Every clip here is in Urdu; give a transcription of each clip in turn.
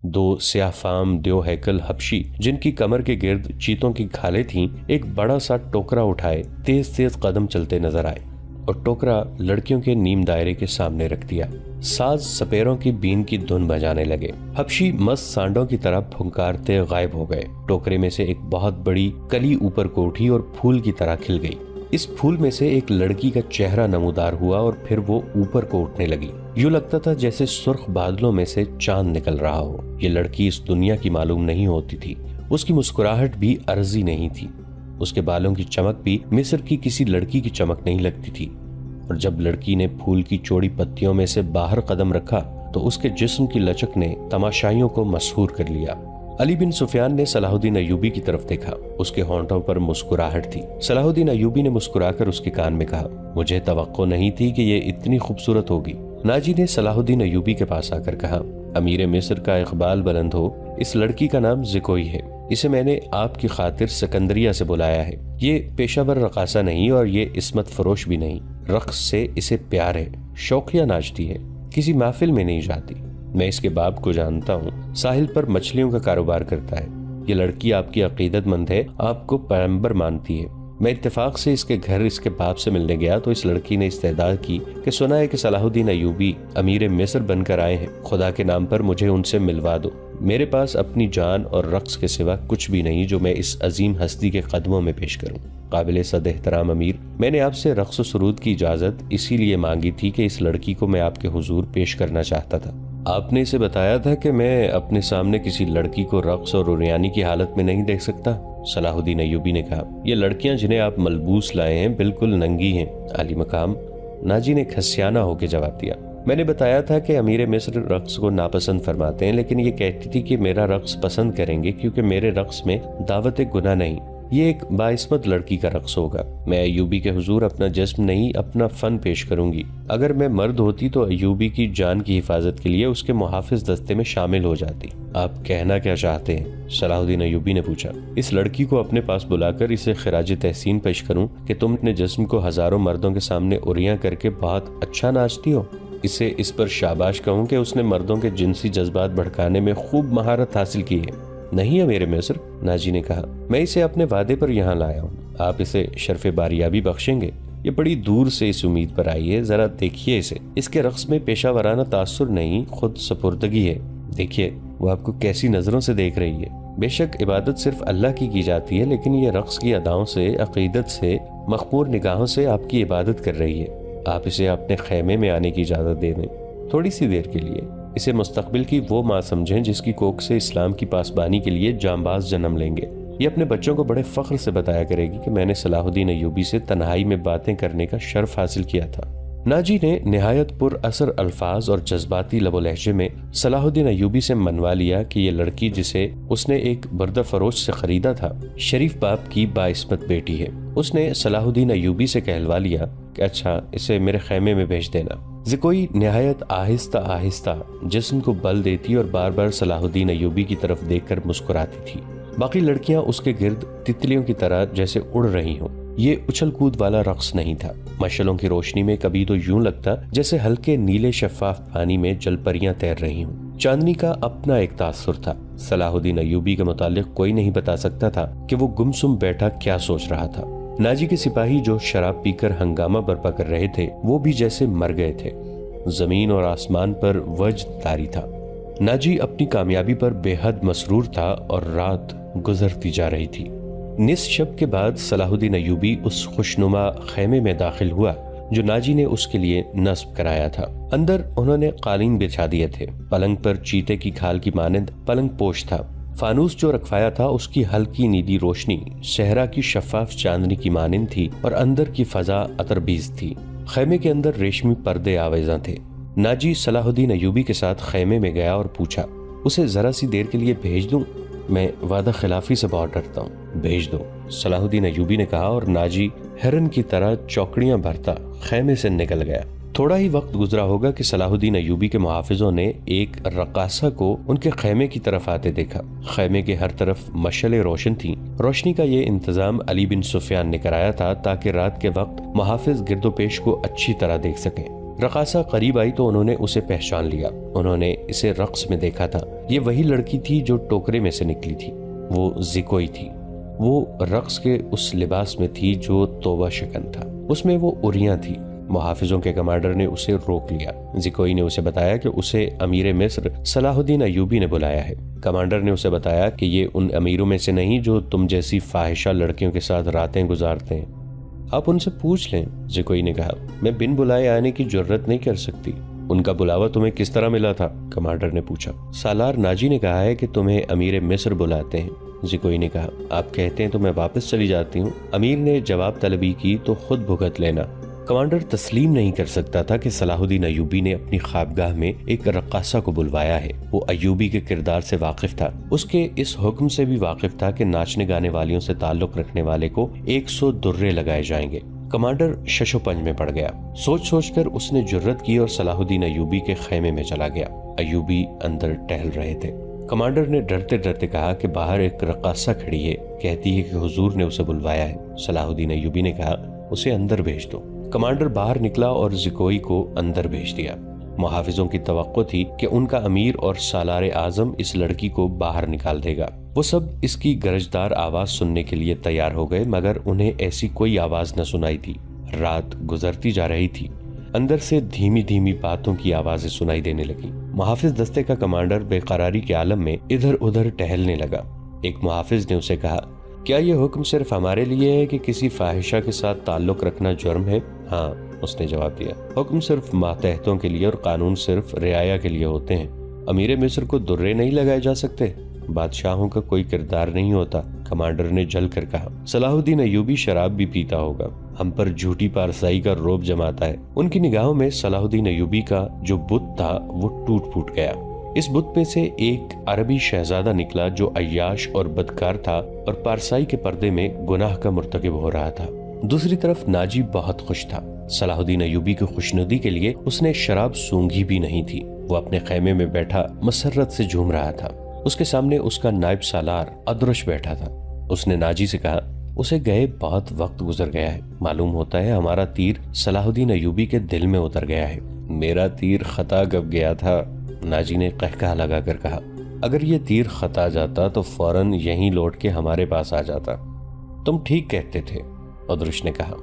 دو سیاہ فام دیو ہیکل حبشی جن کی کمر کے گرد چیتوں کی کھالیں تھیں ایک بڑا سا ٹوکرا اٹھائے تیز تیز قدم چلتے نظر آئے اور ٹوکرا لڑکیوں کے نیم دائرے کے سامنے رکھ دیا۔ ساز سپیروں کی بین کی دھن بجانے لگے۔ حبشی مست سانڈوں کی طرح پھنکارتے غائب ہو گئے۔ ٹوکرے میں سے ایک بہت بڑی کلی اوپر کو اٹھی اور پھول کی طرح کھل گئی۔ اس پھول میں سے ایک لڑکی کا چہرہ نمودار ہوا اور پھر وہ اوپر کو اٹھنے لگی۔ یوں لگتا تھا جیسے سرخ بادلوں میں سے چاند نکل رہا ہو۔ یہ لڑکی اس دنیا کی معلوم نہیں ہوتی تھی۔ اس کی مسکراہٹ بھی عرضی نہیں تھی۔ اس کے بالوں کی چمک بھی مصر کی کسی لڑکی کی چمک نہیں لگتی تھی۔ اور جب لڑکی نے پھول کی چوڑی پتیوں میں سے باہر قدم رکھا تو اس کے جسم کی لچک نے تماشائیوں کو مسحور کر لیا۔ علی بن سفیان نے صلاح الدین ایوبی کی طرف دیکھا۔ اس کے ہونٹوں پر مسکراہٹ تھی۔ صلاح الدین ایوبی نے مسکرا کر اس کے کان میں کہا، مجھے توقع نہیں تھی کہ یہ اتنی خوبصورت ہوگی۔ ناجی نے صلاح الدین ایوبی کے پاس آ کر کہا، امیر مصر کا اقبال بلند ہو، اس لڑکی کا نام زکوئی ہے۔ اسے میں نے آپ کی خاطر سکندریہ سے بلایا ہے۔ یہ پیشہ ور رقاصہ نہیں اور یہ عصمت فروش بھی نہیں۔ رقص سے اسے پیار ہے، شوقیہ ناچتی ہے، کسی محفل میں نہیں جاتی۔ میں اس کے باپ کو جانتا ہوں، ساحل پر مچھلیوں کا کاروبار کرتا ہے۔ یہ لڑکی آپ کی عقیدت مند ہے، آپ کو پیغمبر مانتی ہے۔ میں اتفاق سے اس کے گھر اس کے باپ سے ملنے گیا تو اس لڑکی نے استدعا کی کہ سنا ہے کہ صلاح الدین ایوبی امیر مصر بن کر آئے ہیں، خدا کے نام پر مجھے ان سے ملوا دو۔ میرے پاس اپنی جان اور رقص کے سوا کچھ بھی نہیں جو میں اس عظیم ہستی کے قدموں میں پیش کروں۔ قابل صد احترام امیر، میں نے آپ سے رقص و سرود کی اجازت اسی لیے مانگی تھی کہ اس لڑکی کو میں آپ کے حضور پیش کرنا چاہتا تھا۔ آپ نے اسے بتایا تھا کہ میں اپنے سامنے کسی لڑکی کو رقص اور عریانی کی حالت میں نہیں دیکھ سکتا؟ صلاح الدین ایوبی نے کہا، یہ لڑکیاں جنہیں آپ ملبوس لائے ہیں بالکل ننگی ہیں عالی مقام۔ ناجی نے کھسیانہ ہو کے جواب دیا، میں نے بتایا تھا کہ امیر مصر رقص کو ناپسند فرماتے ہیں، لیکن یہ کہتی تھی کہ میرا رقص پسند کریں گے کیونکہ میرے رقص میں دعوت گناہ نہیں، یہ ایک باعصمت لڑکی کا رقص ہوگا۔ میں ایوبی کے حضور اپنا جسم نہیں اپنا فن پیش کروں گی۔ اگر میں مرد ہوتی تو ایوبی کی جان کی حفاظت کے لیے اس کے محافظ دستے میں شامل ہو جاتی۔ آپ کہنا کیا چاہتے ہیں؟ صلاح الدین ایوبی نے پوچھا۔ اس لڑکی کو اپنے پاس بلا کر اسے خراج تحسین پیش کروں کہ تم اپنے جسم کو ہزاروں مردوں کے سامنے عریاں کر کے بہت اچھا ناچتی ہو؟ اسے اس پر شاباش کہوں کہ اس نے مردوں کے جنسی جذبات بھڑکانے میں خوب مہارت حاصل کی ہے؟ نہیں امیر مصر، ناجی نے کہا، میں اسے اپنے وعدے پر یہاں لایا ہوں۔ آپ اسے شرف باریابی بخشیں گے؟ یہ بڑی دور سے اس امید پر آئی ہے، ذرا دیکھیے اسے۔ اس کے رقص میں پیشہ ورانہ تاثر نہیں، خود سپردگی ہے۔ دیکھیے وہ آپ کو کیسی نظروں سے دیکھ رہی ہے۔ بے شک عبادت صرف اللہ کی جاتی ہے، لیکن یہ رقص کی اداؤں سے، عقیدت سے، مخمور نگاہوں سے آپ کی عبادت کر رہی ہے۔ آپ اسے اپنے خیمے میں آنے کی اجازت دے دیں، تھوڑی سی دیر کے لیے۔ اسے مستقبل کی وہ ماں سمجھیں جس کی کوکھ سے اسلام کی پاسبانی کے لیے جانباز جنم لیں گے۔ یہ اپنے بچوں کو بڑے فخر سے بتایا کرے گی کہ میں نے صلاح الدین ایوبی سے تنہائی میں باتیں کرنے کا شرف حاصل کیا تھا۔ ناجی نے نہایت پر اثر الفاظ اور جذباتی لب و لہجے میں صلاح الدین ایوبی سے منوا لیا کہ یہ لڑکی جسے اس نے ایک بردہ فروش سے خریدا تھا، شریف باپ کی باعصمت بیٹی ہے۔ اس نے صلاح الدین ایوبی سے کہلوا لیا کہ اچھا اسے میرے خیمے میں بھیج دینا۔ زکوئی نہایت آہستہ آہستہ جسم کو بل دیتی اور بار بار صلاح الدین ایوبی کی طرف دیکھ کر مسکراتی تھی۔ باقی لڑکیاں اس کے گرد تتلیوں کی طرح جیسے اڑ رہی ہوں۔ یہ اچھل کود والا رقص نہیں تھا۔ مشعلوں کی روشنی میں کبھی تو یوں لگتا جیسے ہلکے نیلے شفاف پانی میں جل پریاں تیر رہی ہوں۔ چاندنی کا اپنا ایک تاثر تھا۔ صلاح الدین ایوبی کے متعلق کوئی نہیں بتا سکتا تھا کہ وہ گمسم بیٹھا کیا سوچ رہا تھا۔ ناجی کے سپاہی جو شراب پی کر ہنگامہ برپا کر رہے تھے وہ بھی جیسے مر گئے تھے۔ زمین اور آسمان پر وجد طاری تھا۔ ناجی اپنی کامیابی پر بے حد مسرور تھا اور رات گزرتی جا رہی تھی۔ نصف شب کے بعد صلاح الدین ایوبی اس خوشنما خیمے میں داخل ہوا جو ناجی نے اس کے لیے نصب کرایا تھا۔ اندر انہوں نے قالین بچھا دیے تھے۔ پلنگ پر چیتے کی کھال کی مانند پلنگ پوش تھا۔ فانوس جو رکھوایا تھا اس کی ہلکی نیلی روشنی صحرا کی شفاف چاندنی کی مانند تھی اور اندر کی فضا عطربیز تھی۔ خیمے کے اندر ریشمی پردے آویزاں تھے۔ ناجی صلاح الدین ایوبی کے ساتھ خیمے میں گیا اور پوچھا، اسے ذرا سی دیر کے لیے بھیج دوں؟ میں وعدہ خلافی سے بہت ڈرتا ہوں۔ بھیج دو، صلاح الدین ایوبی نے کہا اور ناجی ہرن کی طرح چوکڑیاں بھرتا خیمے سے نکل گیا۔ تھوڑا ہی وقت گزرا ہوگا کہ صلاح الدین ایوبی کے محافظوں نے ایک رقاصہ کو ان کے خیمے کی طرف آتے دیکھا۔ خیمے کے ہر طرف مشعلیں روشن تھیں۔ روشنی کا یہ انتظام علی بن سفیان نے کرایا تھا تاکہ رات کے وقت محافظ گرد و پیش کو اچھی طرح دیکھ سکیں۔ رقاصہ قریب آئی تو انہوں نے اسے پہچان لیا۔ انہوں نے اسے رقص میں دیکھا تھا۔ یہ وہی لڑکی تھی جو ٹوکرے میں سے نکلی تھی، وہ زکوئی تھی۔ وہ رقص کے اس لباس میں تھی جو توبہ شکن تھا، اس میں وہ اریاں تھی۔ محافظوں کے کمانڈر نے اسے روک لیا۔ زکوئی نے اسے بتایا کہ اسے امیر مصر صلاح الدین ایوبی نے بلایا ہے۔ کمانڈر نے اسے بتایا کہ یہ ان امیروں میں سے نہیں جو تم جیسی فاحشہ لڑکیوں کے ساتھ راتیں گزارتے ہیں، آپ ان سے پوچھ لیں۔ زکوئی نے کہا، میں بن بلائے آنے کی جرت نہیں کر سکتی۔ ان کا بلاوا تمہیں کس طرح ملا تھا؟ کمانڈر نے پوچھا۔ سالار ناجی نے کہا ہے کہ تمہیں امیر مصر بلاتے ہیں۔ زکوئی نے کہا، آپ کہتے ہیں تو میں واپس چلی جاتی ہوں۔ امیر نے جواب طلبی کی تو خود بھگت لینا۔ کمانڈر تسلیم نہیں کر سکتا تھا کہ صلاح الدین ایوبی نے اپنی خوابگاہ میں ایک رقاصہ کو بلوایا ہے۔ وہ ایوبی کے کردار سے واقف تھا، اس کے اس حکم سے بھی واقف تھا کہ ناچنے گانے والیوں سے تعلق رکھنے والے کو 100 درے لگائے جائیں گے۔ کمانڈر شش و پنج میں پڑ گیا۔ سوچ کر اس نے جرت کی اور صلاح الدین ایوبی کے خیمے میں چلا گیا۔ ایوبی اندر ٹہل رہے تھے۔ کمانڈر نے ڈرتے ڈرتے کہا کہ باہر ایک رقاصہ کھڑی ہے، کہتی ہے کہ حضور نے اسے بلوایا ہے۔ صلاح الدین ایوبی نے کہا، اسے اندر بھیج دو۔ کمانڈر باہر نکلا اور زکوئی کو اندر بھیج دیا۔ محافظوں کی توقع تھی کہ ان کا امیر اور سالار اعظم اس لڑکی کو باہر نکال دے گا۔ وہ سب اس کی گرجدار آواز سننے کے لیے تیار ہو گئے، مگر انہیں ایسی کوئی آواز نہ سنائی تھی۔ رات گزرتی جا رہی تھی، اندر سے دھیمی دھیمی باتوں کی آوازیں سنائی دینے لگی۔ محافظ دستے کا کمانڈر بے قراری کے عالم میں ادھر ادھر ٹہلنے لگا۔ ایک محافظ نے اسے کہا، کیا یہ حکم صرف ہمارے لیے ہے کہ کسی فاحشہ کے ساتھ تعلق رکھنا جرم ہے؟ ہاں، اس نے جواب دیا، حکم صرف ماتحتوں کے لیے اور قانون صرف رعایا کے لیے ہوتے ہیں۔ امیر مصر کو درے نہیں لگائے جا سکتے؟ بادشاہوں کا کوئی کردار نہیں ہوتا، کمانڈر نے جل کر کہا۔ صلاح الدین ایوبی شراب بھی پیتا ہوگا، ہم پر جھوٹی پارسائی کا روب جماتا ہے۔ ان کی نگاہوں میں صلاح الدین ایوبی کا جو بت تھا وہ ٹوٹ پھوٹ گیا۔ اس بت میں سے ایک عربی شہزادہ نکلا جو عیاش اور بدکار تھا اور پارسائی کے پردے میں گناہ کا مرتکب ہو رہا تھا۔ دوسری طرف ناجی بہت خوش تھا۔ صلاح الدین ایوبی کی خوشنودی کے لیے اس نے شراب سونگھی بھی نہیں تھی۔ وہ اپنے خیمے میں بیٹھا مسرت سے جھوم رہا تھا۔ اس کے سامنے اس کا نائب سالار ادرش بیٹھا تھا۔ اس نے ناجی سے کہا، اسے گئے بہت وقت گزر گیا ہے، معلوم ہوتا ہے ہمارا تیر صلاح الدین ایوبی کے دل میں اتر گیا ہے۔ میرا تیر خطا کب گیا تھا؟ ناجی نے قہقہہ لگا کر کہا، اگر یہ تیر خطا جاتا تو فوراً یہیں لوٹ کے ہمارے پاس آ جاتا۔ تم ٹھیک کہتے تھے، ادرش نے کہا،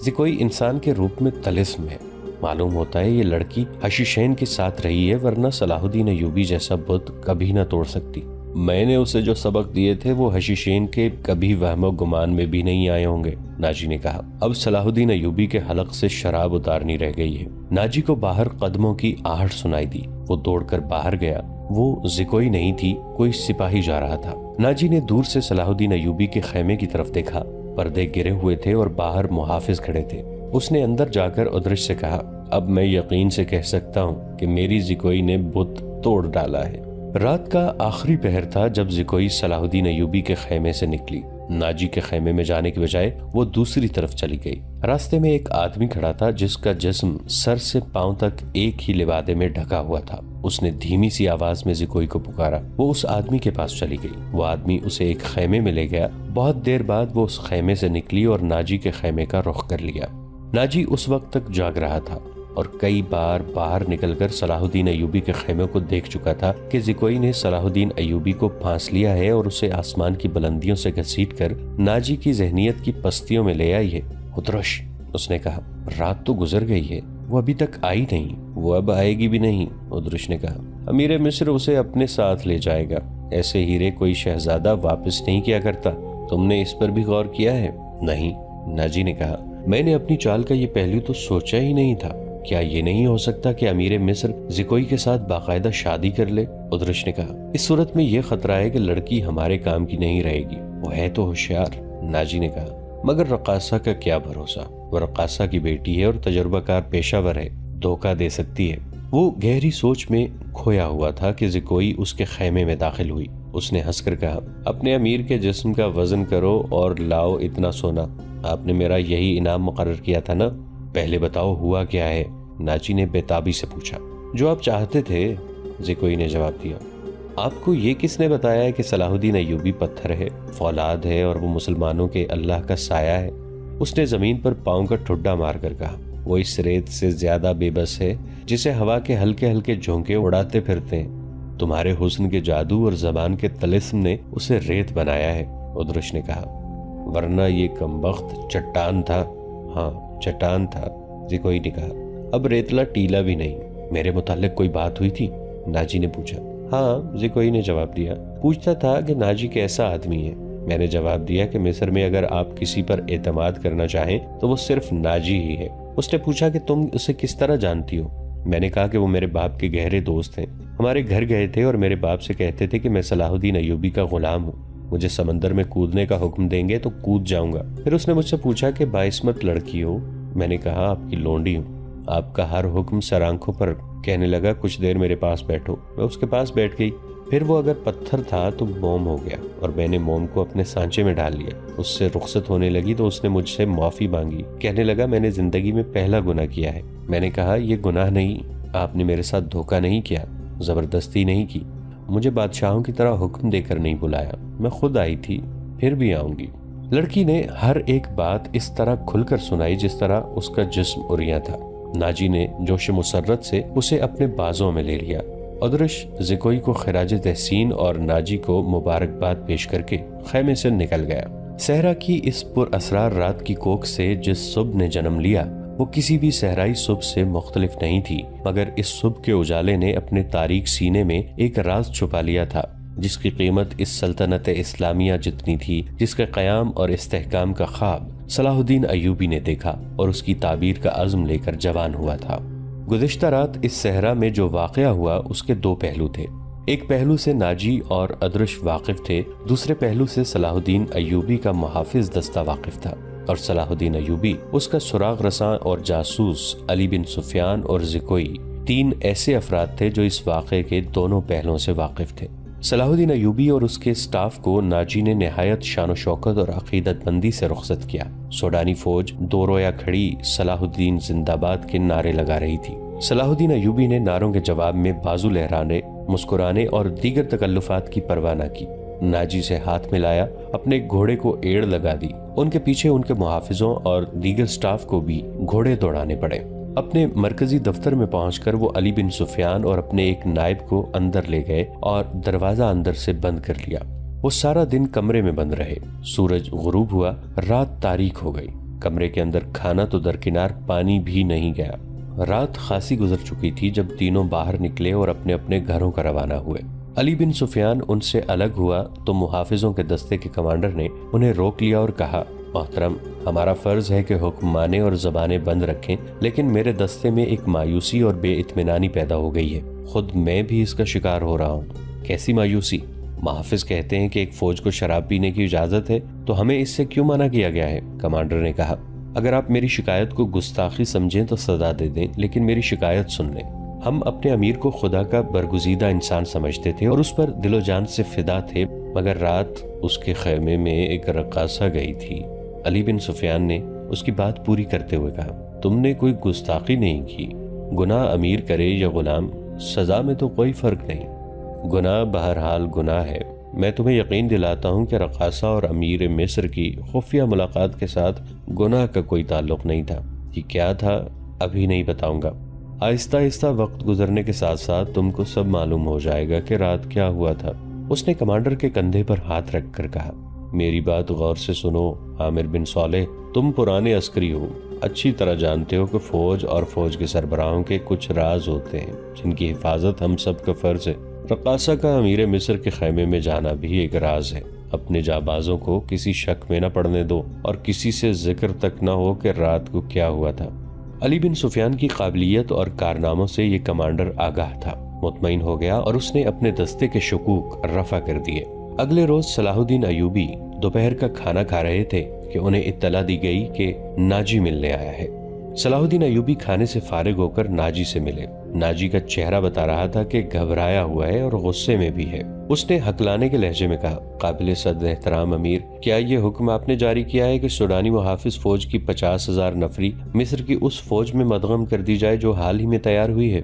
زکوئی انسان کے روپ میں طلسم ہے، معلوم ہوتا ہے یہ لڑکی حشیشین کے ساتھ رہی ہے، ورنہ صلاح الدین ایوبی جیسا بت کبھی نہ توڑ سکتی۔ میں نے اسے جو سبق دیے تھے وہ حشیشین کے کبھی وہم و گمان میں بھی نہیں آئے ہوں گے، ناجی نے کہا۔ اب صلاح الدین ایوبی کے حلق سے شراب اتارنی رہ گئی ہے۔ ناجی کو باہر قدموں کی آہٹ سنائی دی۔ وہ دوڑ کر باہر گیا۔ وہ زکوئی نہیں تھی، کوئی سپاہی جا رہا تھا۔ ناجی نے دور سے صلاح الدین ایوبی کے خیمے کی طرف دیکھا۔ پردے گرے ہوئے تھے اور باہر محافظ کھڑے تھے۔ اس نے اندر جا کر ادرش سے کہا، اب میں یقین سے کہہ سکتا ہوں کہ میری زکوئی نے بت توڑ ڈالا ہے۔ رات کا آخری پہر تھا جب زکوئی صلاح الدین ایوبی کے خیمے سے نکلی۔ ناجی کے خیمے میں جانے کی بجائے وہ دوسری طرف چلی گئی۔ راستے میں ایک آدمی کھڑا تھا جس کا جسم سر سے پاؤں تک ایک ہی لبادے میں ڈھکا ہوا تھا۔ اس نے دھیمی سی آواز میں زکوئی کو پکارا۔ وہ اس آدمی کے پاس چلی گئی۔ وہ آدمی اسے ایک خیمے میں لے گیا۔ بہت دیر بعد وہ اس خیمے سے نکلی اور ناجی کے خیمے کا رخ کر لیا۔ ناجی اس وقت تک جاگ رہا تھا اور کئی بار باہر نکل کر صلاح الدین ایوبی کے خیمے کو دیکھ چکا تھا کہ زکوئی نے صلاح الدین ایوبی کو پھانس لیا ہے اور اسے آسمان کی بلندیوں سے گھسیٹ کر ناجی کی ذہنیت کی پستیوں میں لے آئی ہے۔ ادرش، اس نے کہا، رات تو گزر گئی ہے، وہ ابھی تک آئی نہیں، وہ اب آئے گی بھی نہیں۔ ادرش نے کہا، امیر مصر اسے اپنے ساتھ لے جائے گا، ایسے ہیرے کوئی شہزادہ واپس نہیں کیا کرتا، تم نے اس پر بھی غور کیا ہے؟ نہیں، ناجی نے کہا، میں نے اپنی چال کا یہ پہلو تو سوچا ہی نہیں تھا۔ کیا یہ نہیں ہو سکتا کہ امیر مصر زکوئی کے ساتھ باقاعدہ شادی کر لے؟ ادرش نے کہا، اس صورت میں یہ خطرہ ہے کہ لڑکی ہمارے کام کی نہیں رہے گی، وہ ہے تو ہوشیار۔ ناجی نے کہا، مگر رقاصہ کا کیا بھروسہ، وہ رقاصہ کی بیٹی ہے اور تجربہ کار پیشہ ور ہے، دھوکہ دے سکتی ہے۔ وہ گہری سوچ میں کھویا ہوا تھا کہ زکوئی اس کے خیمے میں داخل ہوئی۔ اس نے ہنس کر کہا، اپنے امیر کے جسم کا وزن کرو اور لاؤ اتنا سونا، آپ نے میرا یہی انعام مقرر کیا تھا نا، پہلے بتاؤ ہوا کیا ہے؟ ناجی نے بےتابی سے پوچھا۔ جو آپ چاہتے تھے، زکوئی نے جواب دیا۔ آپ کو یہ کس نے بتایا ہے کہ صلاح الدین ایوبی پتھر ہے، فولاد ہے اور وہ مسلمانوں کے اللہ کا سایہ ہے؟ اس نے زمین پر پاؤں کا ٹھڈا مار کر کہا۔ وہ اس ریت سے زیادہ بے بس ہے جسے ہوا کے ہلکے ہلکے جھونکے اڑاتے پھرتے ہیں۔ تمہارے حسن کے جادو اور زبان کے طلسم نے اسے ریت بنایا ہے، ادرش نے کہا، ورنہ یہ کمبخت چٹان تھا۔ ہاں چٹان تھا، زکوئی نے کہا، اب ریتلا ٹیلا بھی نہیں۔ میرے متعلق کوئی بات ہوئی تھی؟ ناجی نے پوچھا۔ ہاں، زکوئی نے جواب دیا، پوچھتا تھا کہ ناجی کیسا آدمی ہے۔ میں نے جواب دیا کہ مصر میں اگر آپ کسی پر اعتماد کرنا چاہیں تو وہ صرف ناجی ہی ہے۔ اس نے پوچھا کہ تم اسے کس طرح جانتی ہو؟ میں نے کہا کہ وہ میرے باپ کے گہرے دوست ہیں، ہمارے گھر گئے تھے اور میرے باپ سے کہتے تھے کہ میں صلاح الدین ایوبی کا غلام ہوں، مجھے سمندر میں کودنے کا حکم دیں گے تو کود جاؤں گا۔ پھر اس نے مجھ سے پوچھا کہ باعصمت لڑکی ہو؟ میں نے کہا آپ کی لونڈی ہوں، آپ کا ہر حکم سر آنکھوں پر۔ کہنے لگا کچھ دیر میرے پاس بیٹھو۔ میں اس کے پاس بیٹھ گئی۔ پھر وہ اگر پتھر تھا تو موم ہو گیا اور میں نے موم کو اپنے سانچے میں ڈال لیا۔ اس سے رخصت ہونے لگی تو اس نے مجھ سے معافی مانگی۔ کہنے لگا میں نے زندگی میں پہلا گناہ کیا ہے۔ میں نے کہا یہ گناہ نہیں، آپ نے میرے ساتھ دھوکہ نہیں کیا، زبردستی نہیں کی، مجھے بادشاہوں کی طرح حکم دے کر نہیں بلایا، میں خود آئی تھی، پھر بھی آؤں گی۔ لڑکی نے ہر ایک بات اس طرح کھل کر سنائی جس طرح اس کا جسم اریاں تھا۔ ناجی نے جوش مسرت سے اسے اپنے بازوں میں لے لیا۔ ادرش زکوئی کو خراج تحسین اور ناجی کو مبارکباد پیش کر کے خیمے سے نکل گیا۔ صحرا کی اس پر اسرار رات کی کوکھ سے جس صبح نے جنم لیا وہ کسی بھی صحرائی صبح سے مختلف نہیں تھی، مگر اس صبح کے اجالے نے اپنے تاریک سینے میں ایک راز چھپا لیا تھا جس کی قیمت اس سلطنت اسلامیہ جتنی تھی جس کے قیام اور استحکام کا خواب صلاح الدین ایوبی نے دیکھا اور اس کی تعبیر کا عزم لے کر جوان ہوا تھا۔ گزشتہ رات اس صحرا میں جو واقعہ ہوا اس کے دو پہلو تھے۔ ایک پہلو سے ناجی اور ادرش واقف تھے، دوسرے پہلو سے صلاح الدین ایوبی کا محافظ دستہ واقف تھا، اور صلاح الدین ایوبی اس کا سراغ رساں اور جاسوس علی بن سفیان اور زکوئی، تین ایسے افراد تھے جو اس واقعے کے دونوں پہلوؤں سے واقف تھے۔ صلاح الدین ایوبی اور اس کے سٹاف کو ناجی نے نہایت شان و شوکت اور عقیدت مندی سے رخصت کیا۔ سوڈانی فوج دو رویا کھڑی صلاح الدین زندہ باد کے نعرے لگا رہی تھی۔ صلاح الدین ایوبی نے نعروں کے جواب میں بازو لہرانے، مسکرانے اور دیگر تکلفات کی پرواہ نہ کی۔ ناجی سے ہاتھ ملایا، اپنے گھوڑے کو ایڑ لگا دی۔ ان کے پیچھے ان کے محافظوں اور دیگر سٹاف کو بھی گھوڑے دوڑانے پڑے۔ اپنے مرکزی دفتر میں پہنچ کر وہ علی بن سفیان اور اپنے ایک نائب کو اندر لے گئے اور دروازہ اندر سے بند کر لیا۔ وہ سارا دن کمرے میں بند رہے۔ سورج غروب ہوا، رات تاریک ہو گئی۔ کمرے کے اندر کھانا تو درکنار پانی بھی نہیں گیا۔ رات خاصی گزر چکی تھی جب تینوں باہر نکلے اور اپنے اپنے گھروں کا روانہ ہوئے۔ علی بن سفیان ان سے الگ ہوا تو محافظوں کے دستے کے کمانڈر نے انہیں روک لیا اور کہا، محترم، ہمارا فرض ہے کہ حکم مانے اور زبانیں بند رکھیں، لیکن میرے دستے میں ایک مایوسی اور بے اطمینانی پیدا ہو گئی ہے، خود میں بھی اس کا شکار ہو رہا ہوں۔ کیسی مایوسی؟ محافظ کہتے ہیں کہ ایک فوج کو شراب پینے کی اجازت ہے تو ہمیں اس سے کیوں منع کیا گیا ہے؟ کمانڈر نے کہا، اگر آپ میری شکایت کو گستاخی سمجھیں تو سزا دے دیں، لیکن میری شکایت سن لیں۔ ہم اپنے امیر کو خدا کا برگزیدہ انسان سمجھتے تھے اور اس پر دل و جان سے فدا تھے، مگر رات اس کے خیمے میں ایک رقاصہ گئی تھی۔ علی بن سفیان نے اس کی بات پوری کرتے ہوئے کہا، تم نے کوئی گستاخی نہیں کی، گناہ امیر کرے یا غلام، سزا میں تو کوئی فرق نہیں، گناہ بہرحال گناہ ہے۔ میں تمہیں یقین دلاتا ہوں کہ رقاصہ اور امیر مصر کی خفیہ ملاقات کے ساتھ گناہ کا کوئی تعلق نہیں تھا۔ یہ کیا تھا ابھی نہیں بتاؤں گا، آہستہ آہستہ وقت گزرنے کے ساتھ ساتھ تم کو سب معلوم ہو جائے گا کہ رات کیا ہوا تھا۔ اس نے کمانڈر کے کندھے پر ہاتھ رکھ کر کہا، میری بات غور سے سنو عامر بن صالح، تم پرانے عسکری ہو، اچھی طرح جانتے ہو کہ فوج اور فوج کے سربراہوں کے کچھ راز ہوتے ہیں جن کی حفاظت ہم سب کا فرض ہے۔ رقاصہ کا امیر مصر کے خیمے میں جانا بھی ایک راز ہے۔ اپنے جانبازوں کو کسی شک میں نہ پڑنے دو اور کسی سے ذکر تک نہ ہو کہ رات کو کیا ہوا تھا۔ علی بن سفیان کی قابلیت اور کارناموں سے یہ کمانڈر آگاہ تھا، مطمئن ہو گیا اور اس نے اپنے دستے کے شکوک رفع کر دیے۔ اگلے روز صلاح الدین ایوبی دوپہر کا کھانا کھا رہے تھے کہ انہیں اطلاع دی گئی کہ ناجی ملنے آیا ہے۔ صلاح الدین ایوبی کھانے سے فارغ ہو کر ناجی سے ملے۔ ناجی کا چہرہ بتا رہا تھا کہ گھبرایا ہوا ہے اور غصے میں بھی ہے۔ اس نے ہکلانے کے لہجے میں کہا، قابل صد احترام امیر، کیا یہ حکم آپ نے جاری کیا ہے کہ سوڈانی محافظ فوج کی 50,000 نفری مصر کی اس فوج میں مدغم کر دی جائے جو حال ہی میں تیار ہوئی ہے؟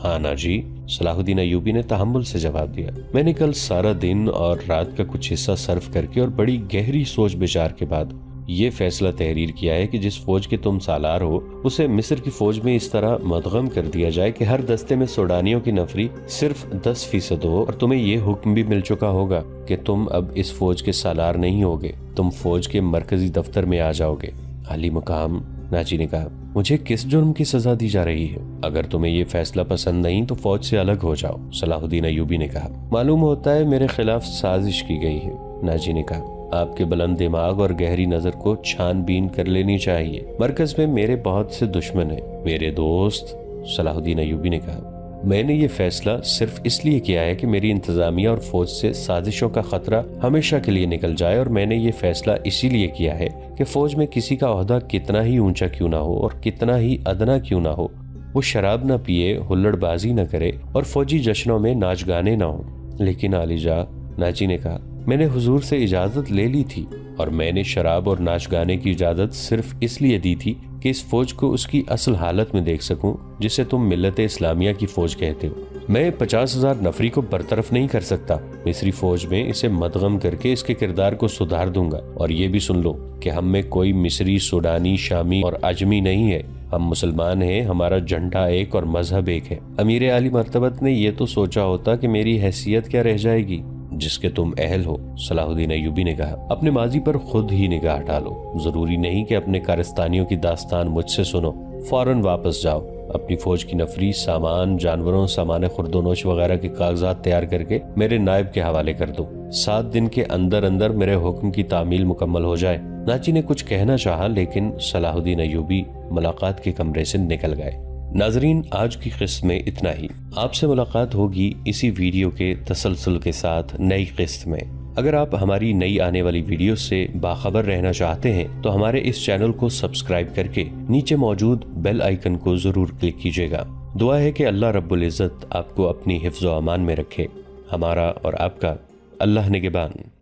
ہاں ناجی، صلاح الدین ایوبی نے تحمل سے جواب دیا، میں نے کل سارا دن اور رات کا کچھ حصہ صرف کر کے اور بڑی گہری سوچ بچار کے بعد یہ فیصلہ تحریر کیا ہے کہ جس فوج کے تم سالار ہو اسے مصر کی فوج میں اس طرح مدغم کر دیا جائے کہ ہر دستے میں سوڈانیوں کی نفری صرف 10% ہو، اور تمہیں یہ حکم بھی مل چکا ہوگا کہ تم اب اس فوج کے سالار نہیں ہوگے، تم فوج کے مرکزی دفتر میں آ جاؤ گے۔ عالی مقام ناجی نے کہا، مجھے کس جرم کی سزا دی جا رہی ہے؟ اگر تمہیں یہ فیصلہ پسند نہیں تو فوج سے الگ ہو جاؤ، صلاح الدین ایوبی نے کہا۔ معلوم ہوتا ہے میرے خلاف سازش کی گئی ہے، ناجی نے کہا۔ آپ کے بلند دماغ اور گہری نظر کو چھان بین کر لینی چاہیے۔ مرکز میں میرے بہت سے دشمن ہیں، میرے دوست، صلاح الدین ایوبی نے کہا۔ میں نے یہ فیصلہ صرف اس لیے کیا ہے کہ میری انتظامیہ اور فوج سے سازشوں کا خطرہ ہمیشہ کے لیے نکل جائے، اور میں نے یہ فیصلہ اسی لیے کیا ہے کہ فوج میں کسی کا عہدہ کتنا ہی اونچا کیوں نہ ہو اور کتنا ہی ادنا کیوں نہ ہو، وہ شراب نہ پیے، ہلڑ بازی نہ کرے اور فوجی جشنوں میں ناچ گانے نہ ہوں۔ لیکن عالی جاں، ناجی نے کہا، میں نے حضور سے اجازت لے لی تھی، اور میں نے شراب اور ناچ گانے کی اجازت صرف اس لیے دی تھی کہ اس فوج کو اس کی اصل حالت میں دیکھ سکوں جسے تم ملت اسلامیہ کی فوج کہتے ہو۔ میں 50,000 نفری کو برطرف نہیں کر سکتا، مصری فوج میں اسے مدغم کر کے اس کے کردار کو سدھار دوں گا۔ اور یہ بھی سن لو کہ ہم میں کوئی مصری، سوڈانی، شامی اور عجمی نہیں ہے، ہم مسلمان ہیں، ہمارا جھنڈا ایک اور مذہب ایک ہے۔ امیر عالی مرتبت نے یہ تو سوچا ہوتا کہ میری حیثیت کیا رہ جائے گی جس کے تم اہل ہو، صلاح الدین ایوبی نے کہا۔ اپنے ماضی پر خود ہی نگاہ ڈالو، ضروری نہیں کہ اپنے کارستانیوں کی داستان مجھ سے سنو، فوراً واپس جاؤ، اپنی فوج کی نفری، سامان، جانوروں، سامان خوردونوش وغیرہ کے کاغذات تیار کر کے میرے نائب کے حوالے کر دو، 7 دن کے اندر اندر میرے حکم کی تعمیل مکمل ہو جائے۔ ناجی نے کچھ کہنا چاہا لیکن صلاح الدین ایوبی ملاقات کے کمرے سے نکل گئے۔ ناظرین، آج کی قسط میں اتنا ہی۔ آپ سے ملاقات ہوگی اسی ویڈیو کے تسلسل کے ساتھ نئی قسط میں۔ اگر آپ ہماری نئی آنے والی ویڈیو سے باخبر رہنا چاہتے ہیں تو ہمارے اس چینل کو سبسکرائب کر کے نیچے موجود بیل آئیکن کو ضرور کلک کیجیے گا۔ دعا ہے کہ اللہ رب العزت آپ کو اپنی حفظ و امان میں رکھے۔ ہمارا اور آپ کا اللہ نگہبان۔